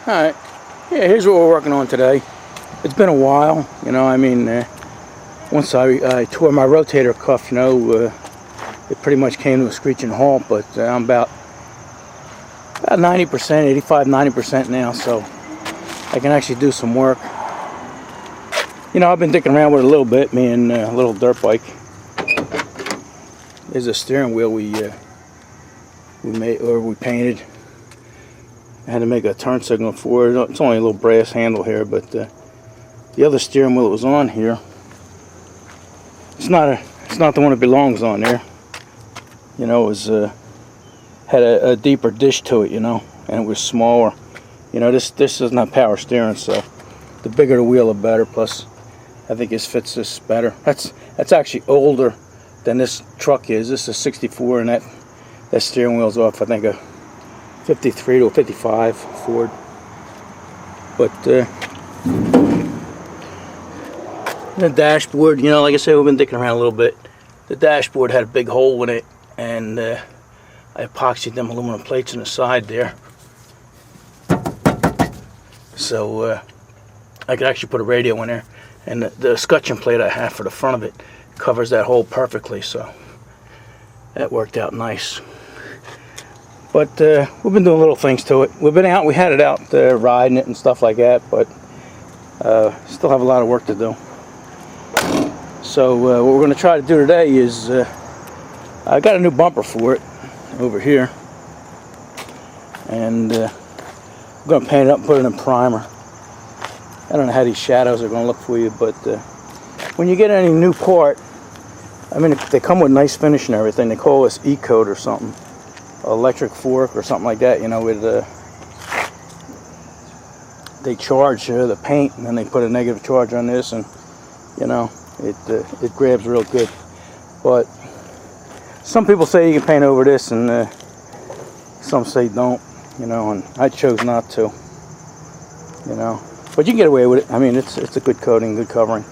Alright, yeah, here's what we're working on today. It's been a while, you know, I mean, once I tore my rotator cuff, you know, it pretty much came to a screeching halt, but I'm about 90%, 85, 90% now, so I can actually do some work. You know, I've been dicking around with it a little bit, me and a little dirt bike. There's a steering wheel we painted. I had to make a turn signal for it. It's only a little brass handle here, but the other steering wheel that was on here, it's not the one that belongs on there. You know, it was had a deeper dish to it, you know, and it was smaller. You know, this doesn't have power steering, so the bigger the wheel, the better. Plus, I think this fits this better. That's actually older than this truck is. This is 64, and that steering wheel's off, I think, a 53 to a 55 Ford. But the dashboard, you know, like I said, we've been dicking around a little bit. The dashboard had a big hole in it, and I epoxied them aluminum plates on the side there, so I could actually put a radio in there, and the scutcheon plate I have for the front of it covers that hole perfectly, so that worked out nice. But we've been doing little things to it. We've been out, we had it out riding it and stuff like that, but still have a lot of work to do. So what we're going to try to do today is, I got a new bumper for it over here, and I'm going to paint it up and put it in primer. I don't know how these shadows are going to look for you, but when you get any new part, I mean, they come with nice finish and everything. They call this E-coat or something. Electric fork or something like that, you know, with they charge the paint, and then they put a negative charge on this, and you know, it grabs real good. But some people say you can paint over this, and some say don't, you know, and I chose not to, you know, but you can get away with it. I mean, it's a good coating, good covering.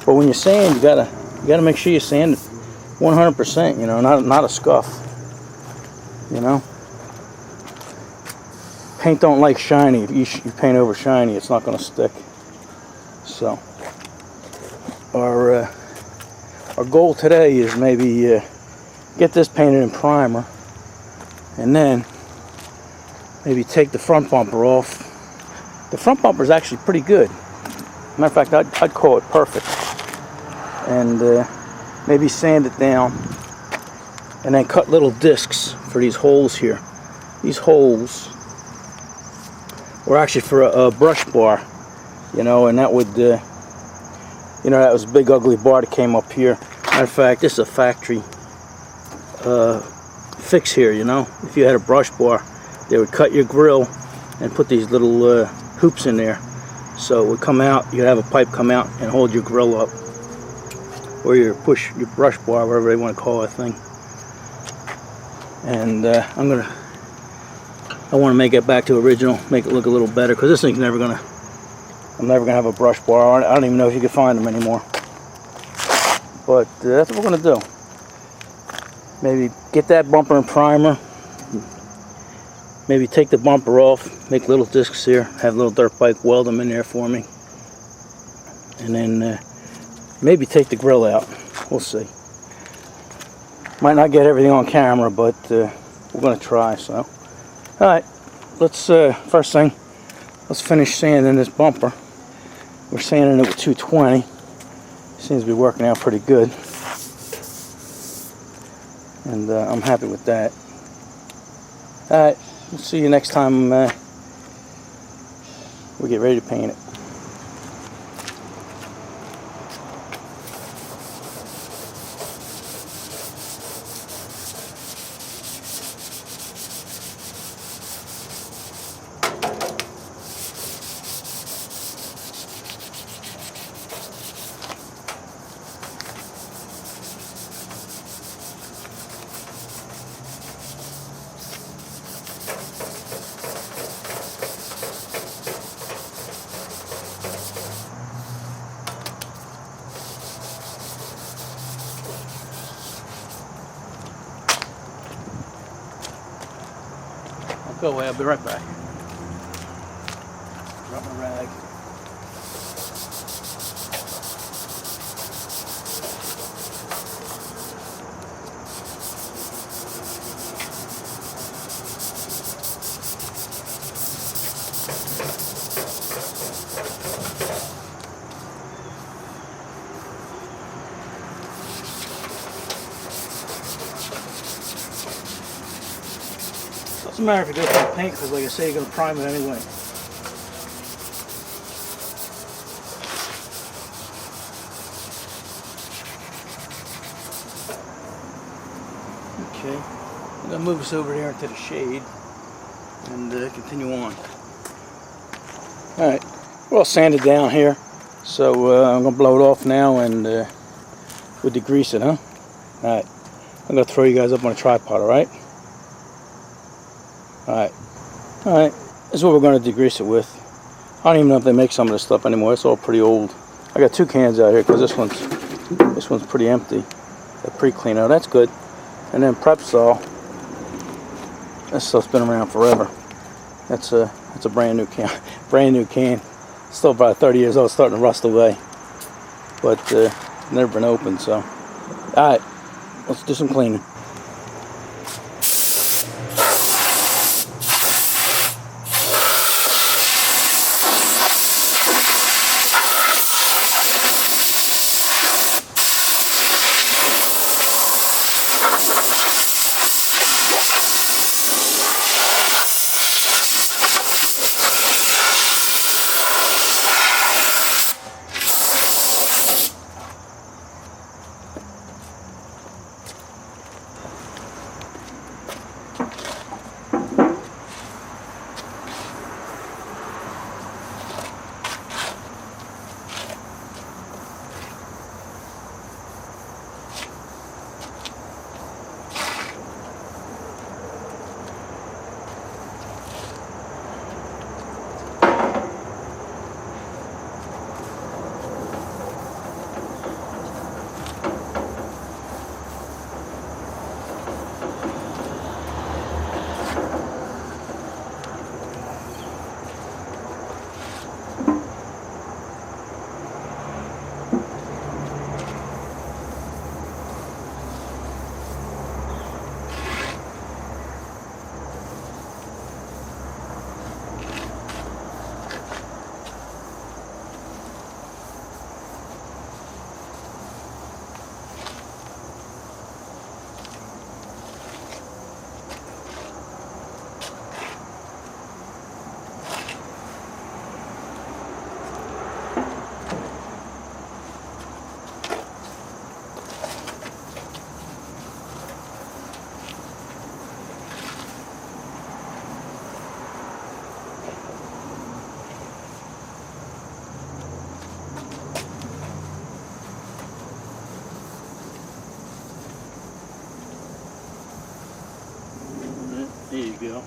But when you sand, you gotta make sure you sand it 100%, you know, not a scuff. You know, paint don't like shiny. If you paint over shiny, it's not going to stick. So our goal today is maybe get this painted in primer, and then maybe take the front bumper off. The front bumper is actually pretty good. Matter of fact, I'd call it perfect. And maybe sand it down, and then cut little discs for these holes here. These holes were actually for a brush bar, you know, and that would, you know, that was a big ugly bar that came up here. Matter of fact, this is a factory fix here, you know. If you had a brush bar, they would cut your grill and put these little hoops in there, so it would come out. You'd have a pipe come out and hold your grill up, or your brush bar, whatever they want to call that thing. And I want to make it back to original, make it look a little better, because this thing's I'm never gonna have a brush bar. I don't even know if you can find them anymore. But that's what we're gonna do. Maybe get that bumper in primer. Maybe take the bumper off, make little discs here, have a little dirt bike weld them in there for me, and then maybe take the grill out. We'll see. Might not get everything on camera, but we're going to try. So, all right, let's first thing, let's finish sanding this bumper. We're sanding it with 220. Seems to be working out pretty good, and I'm happy with that. All right, we'll see you next time we get ready to paint it. Go away, I'll be right back. Drop my rag. Doesn't matter if you go through the paint, because like I say, you're going to prime it anyway. Okay, I'm going to move us over here into the shade and continue on. Alright, we're all sanded down here, so I'm going to blow it off now and we'll degrease it, huh? Alright, I'm going to throw you guys up on a tripod, alright? Alright, this is what we're going to degrease it with. I don't even know if they make some of this stuff anymore. It's all pretty old. I got 2 cans out here because this one's pretty empty. They're pretty clean out. That's good. And then Prepsol. This stuff's been around forever. That's a brand new can. Brand new can. Still about 30 years old, starting to rust away. But never been opened. So, all right, let's do some cleaning. There you go.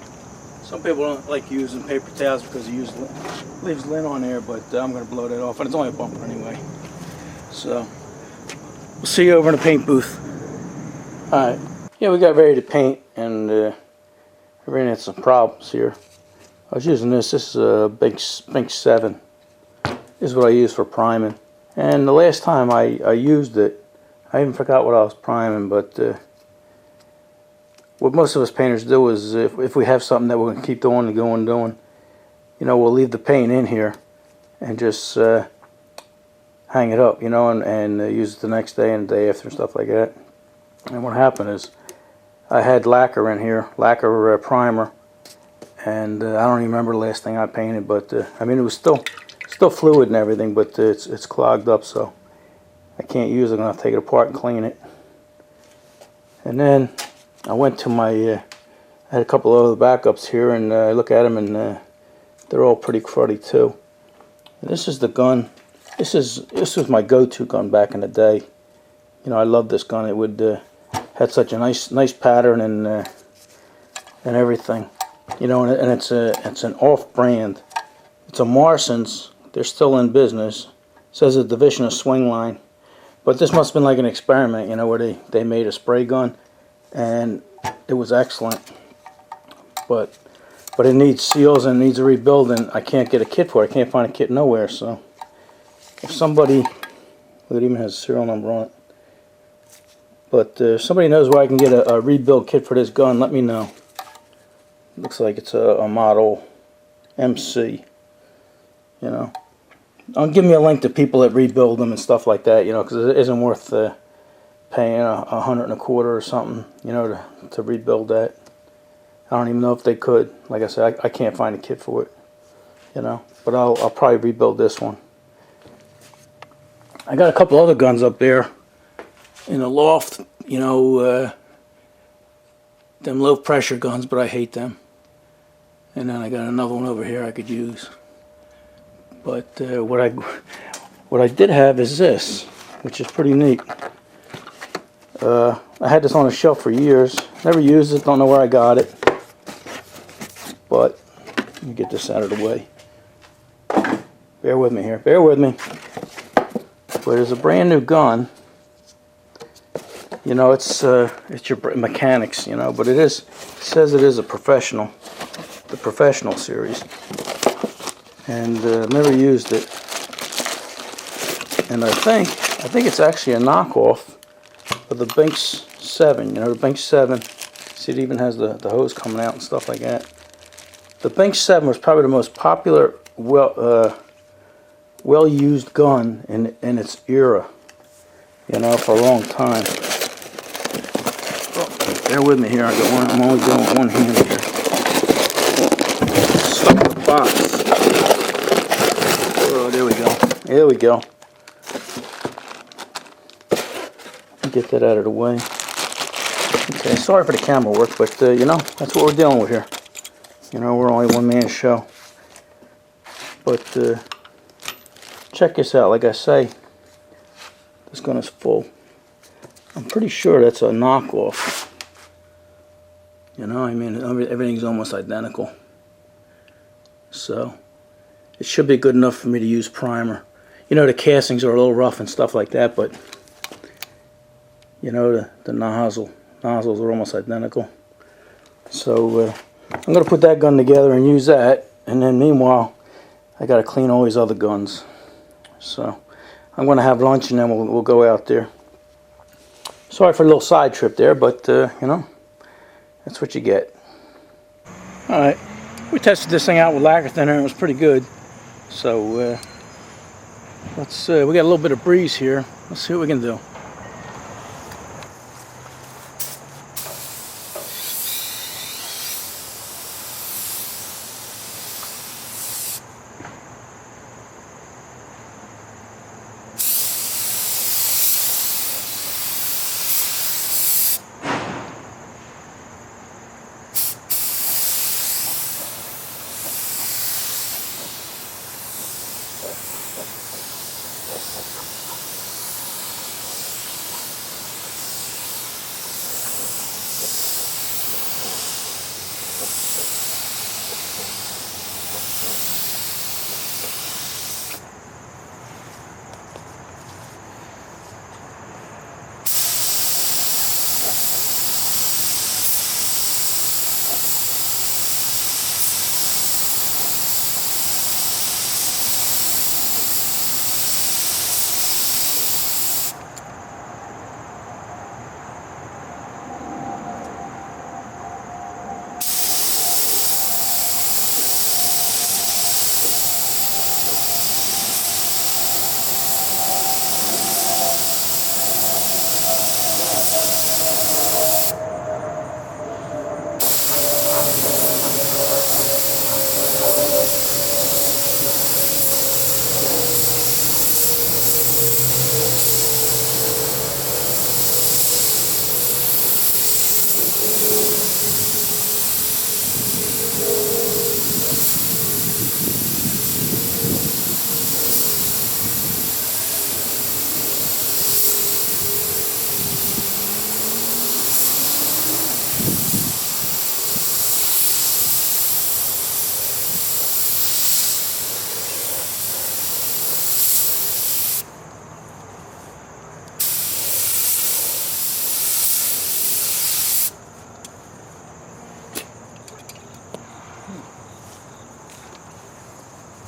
Some people don't like using paper towels because it leaves lint on there, but I'm going to blow that off, and it's only a bumper anyway. So, we'll see you over in the paint booth. Alright, yeah, we got ready to paint, and we ran into some problems here. I was using this is a Bink 7. This is what I use for priming. And the last time I used it, I even forgot what I was priming, but what most of us painters do is if we have something that we're going to keep doing and doing, you know, we'll leave the paint in here and just hang it up, you know, and use it the next day and the day after and stuff like that. And what happened is I had lacquer in here, lacquer primer, and I don't even remember the last thing I painted, but I mean, it was still fluid and everything, but it's clogged up, so I can't use it. I'm going to have to take it apart and clean it. And then I went to my, I had a couple of other backups here, and I look at them, and they're all pretty cruddy too. And this is the gun. This was my go-to gun back in the day. You know, I love this gun. It would had such a nice pattern and everything. You know, and it's an off-brand. It's a Marson's. They're still in business. It says a division of Swingline, but this must have been like an experiment. You know, where they made a spray gun, and it was excellent. But but it needs seals and needs a rebuild, and I can't get a kit for it. I can't find a kit nowhere. So if somebody, it even has a serial number on it, but if somebody knows where I can get a rebuild kit for this gun, let me know. Looks like it's a model MC, you know. Give me a link to people that rebuild them and stuff like that, you know, because it isn't worth paying $125 or something, you know, to rebuild that. I don't even know if they could. Like I said, I can't find a kit for it, you know. But I'll probably rebuild this one. I got a couple other guns up there in the loft, you know, them low pressure guns, but I hate them. And then I got another one over here I could use. But what I did have is this, which is pretty neat. I had this on a shelf for years. Never used it, don't know where I got it. But let me get this out of the way. Bear with me here, bear with me. But it's a brand new gun. You know, it's your mechanics, you know, but it says it is a professional, the professional series, and never used it. And I think it's actually a knockoff of the Binks 7. You know, the Binks 7. See, it even has the hose coming out and stuff like that. The Binks 7 was probably the most popular, well-used gun in its era. You know, for a long time. Oh, bear with me here. I'm only doing with one hand here. Stuck in the box. Oh, there we go. There we go. Get that out of the way. Okay, sorry for the camera work, but you know, that's what we're dealing with here. You know, we're only one-man show. But check this out. Like I say, this gun is full. I'm pretty sure that's a knockoff. You know, I mean, everything's almost identical. So, it should be good enough for me to use primer. You know, the castings are a little rough and stuff like that, but you know, the nozzles are almost identical. So, I'm going to put that gun together and use that. And then meanwhile, I got to clean all these other guns. So, I'm going to have lunch and then we'll go out there. Sorry for a little side trip there, but, you know, that's what you get. Alright, we tested this thing out with lacquer thinner and it was pretty good. So, we got a little bit of breeze here. Let's see what we can do.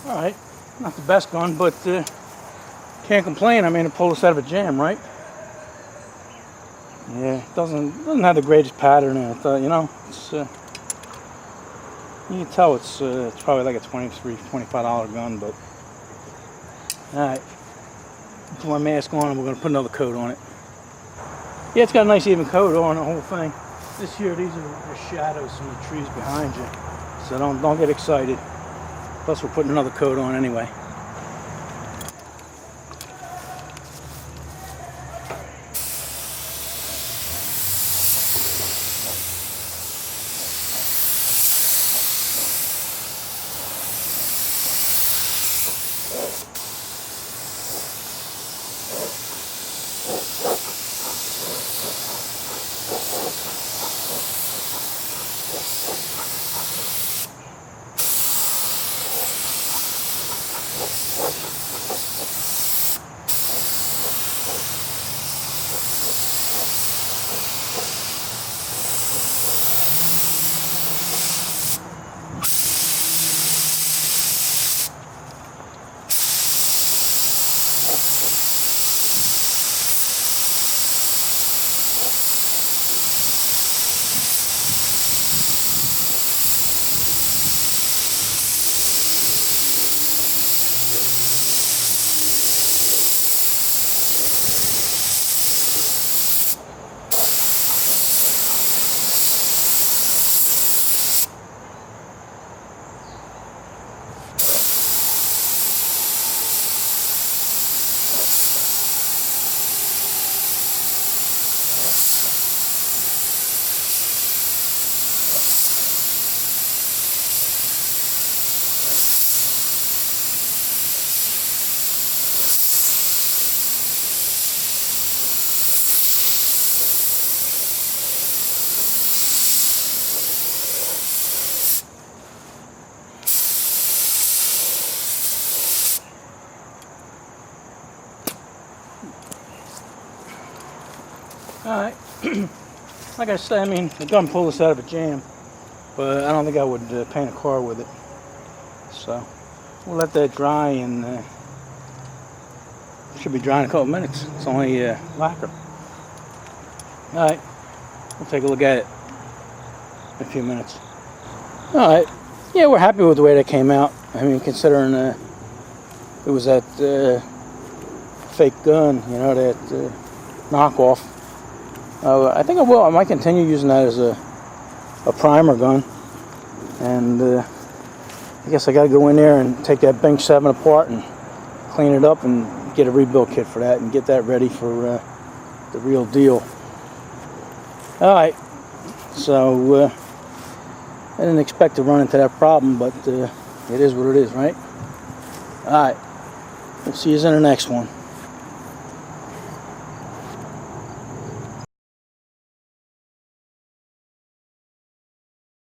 Alright, not the best gun, but can't complain. I mean, it pulled us out of a jam, right? Yeah, it doesn't have the greatest pattern in it. You know, it's you can tell it's probably like a $23-25 gun, but alright. Put my mask on and we're gonna put another coat on it. Yeah, it's got a nice even coat on the whole thing. This year, these are the shadows from the trees behind you, so don't get excited. Plus, we're putting another coat on anyway. Alright, like I said, I mean, the gun pulled us out of a jam, but I don't think I would paint a car with it. So, we'll let that dry, and it should be dry in a couple minutes. It's only lacquer. Alright, we'll take a look at it in a few minutes. Alright, yeah, we're happy with the way that came out. I mean, considering it was that fake gun, you know, that knockoff. I think I will. I might continue using that as a primer gun, and I guess I got to go in there and take that Bink 7 apart and clean it up and get a rebuild kit for that and get that ready for the real deal. Alright, so I didn't expect to run into that problem, but it is what it is, right? Alright, we'll see you in the next one.